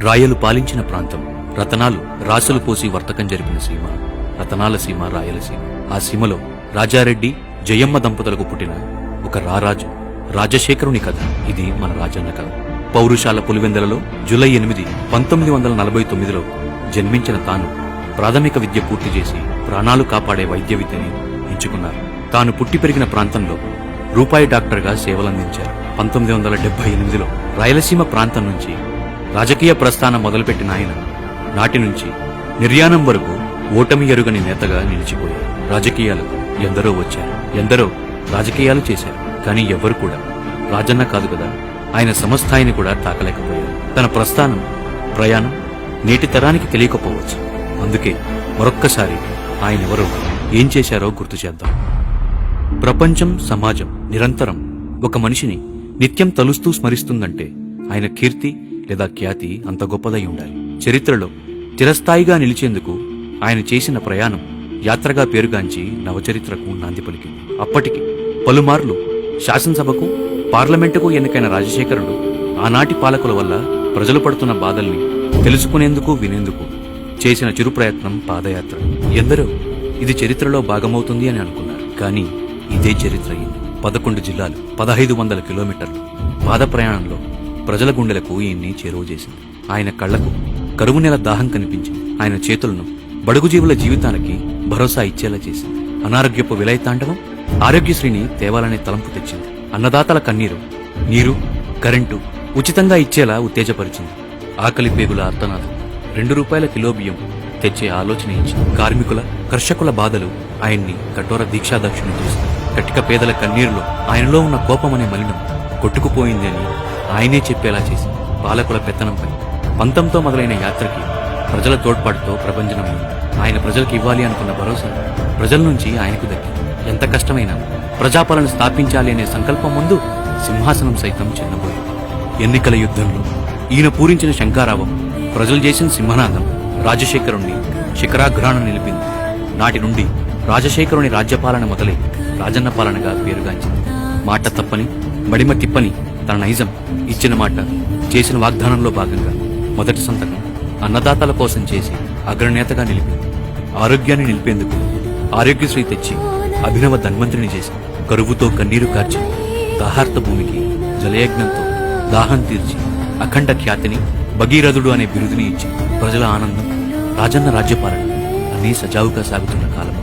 రాయలు పాలించిన ప్రాంతం. రతనాలు రాసులు పోసి వర్తకం జరిపిన సీమ రతనాల సీమ, రాయలసీమ. ఆ సీమలో రాజారెడ్డి, జయమ్మ దంపతులకు పుట్టిన ఒక రారాజు రాజశేఖరుని కథ ఇది మన రాజన్న కథ. పౌరుషాల పులివెందలలో జూలై 8, 1949లో జన్మించిన తాను ప్రాథమిక విద్య పూర్తి చేసి ప్రాణాలు కాపాడే వైద్య విద్యని ఎంచుకున్నారు. తాను పుట్టి పెరిగిన ప్రాంతంలో రూపాయి డాక్టర్గా సేవలందించారు. 1978లో రాయలసీమ ప్రాంతం నుంచి రాజకీయ ప్రస్థానం మొదలుపెట్టిన ఆయన నాటి నుంచి నిర్యాణం వరకు ఓటమి ఎరుగని నేతగా నిలిచిపోయారు. రాజకీయాలకు ఎందరో వచ్చారు, ఎందరో రాజకీయాలు చేశారు. కానీ ఎవ్వరు కూడా రాజన్న కాదు కదా, ఆయన సమస్థాయిని కూడా తాకలేకపోయారు. తన ప్రస్థానం, ప్రయాణం నేటి తరానికి తెలియకపోవచ్చు. అందుకే మరొక్కసారి ఆయనెవరో, ఏం చేశారో గుర్తు చేద్దాం. ప్రపంచం, సమాజం నిరంతరం ఒక మనిషిని నిత్యం తలుస్తూ స్మరిస్తుందంటే ఆయన కీర్తి లేదా ఖ్యాతి అంత గొప్పదై ఉండాలి. చరిత్రలో చిరస్థాయిగా నిలిచేందుకు ఆయన చేసిన ప్రయాణం యాత్రగా పేరుగాంచి నవచరిత్రకు నాంది పలికింది. అప్పటికి పలుమార్లు శాసనసభకు, పార్లమెంటుకు ఎన్నికైన రాజశేఖరుడు ఆనాటి పాలకుల వల్ల ప్రజలు పడుతున్న బాధల్ని తెలుసుకునేందుకు, వినేందుకు చేసిన చిరు ప్రయత్నం పాదయాత్ర. ఎందరో ఇది చరిత్రలో భాగమవుతుంది అని అనుకున్నారు. కానీ ఇదే చరిత్ర అయింది. 11 జిల్లాలు, 1500 కిలోమీటర్లు పాద ప్రయాణంలో ప్రజల గుండెలకు ఈయన్ని చేరువ చేసింది. ఆయన కళ్లకు కరువు నెల దాహం కనిపించింది. ఆయన చేతులను బడుగు జీవుల జీవితానికి భరోసా ఇచ్చేలా చేసింది. అనారోగ్యపు విలయతాండవం ఆరోగ్యశ్రీని తేవాలనే తలంపు తెచ్చింది. అన్నదాతల కన్నీరు, నీరు, కరెంటు ఉచితంగా ఇచ్చేలా ఉత్తేజపరిచింది. ఆకలి పేగుల అర్థనాథం 2 రూపాయల కిలో బియ్యం తెచ్చే ఆలోచన ఇచ్చింది. కార్మికుల, కర్షకుల బాధలు ఆయన్ని కఠోర దీక్షాదక్షిణి చేసింది. కటిక పేదల కన్నీరులో ఆయనలో ఉన్న కోపమనే మలినం కొట్టుకుపోయింది అని ఆయనే చెప్పేలా చేసింది. పాలకుల పెత్తనంపై పంతంతో మొదలైన యాత్రకి ప్రజల తోడ్పాటుతో ప్రభంజనమైంది. ఆయన ప్రజలకు ఇవ్వాలి అనుకున్న భరోసా ప్రజల నుంచి ఆయనకు దక్కింది. ఎంత కష్టమైనా ప్రజాపాలన స్థాపించాలి అనే సంకల్పం ముందు సింహాసనం సైతం చిన్నబోయింది. ఎన్నికల యుద్ధంలో ఈయన పూరించిన శంఖారావం, ప్రజలు చేసిన సింహనాదం రాజశేఖరుణ్ణి శిఖరాగ్రాన నిలిపింది. నాటి నుండి రాజశేఖరుని రాజ్యపాలన మొదలై రాజన్న పాలనగా పేరుగాంచింది. మాట తప్పని, మడిమ తిప్పని తన నైజం, ఇచ్చిన మాట, చేసిన వాగ్దానంలో భాగంగా మొదటి సంతకం అన్నదాతల కోసం చేసి అగ్రనేతగా నిలిపింది. ఆరోగ్యాన్ని నిలిపేందుకు ఆరోగ్యశ్రీ తెచ్చి అభినవ ధన్వంతరిని చేసి కరువుతో కన్నీరు కార్చి దాహార్త భూమికి జలయజ్ఞంతో దాహం తీర్చి అఖండ ఖ్యాతిని, భగీరథుడు అనే బిరుదుని ఇచ్చి ప్రజల ఆనందం, రాజన్న రాజ్యపాలన అన్నీ సజావుగా సాగుతున్న కాలం.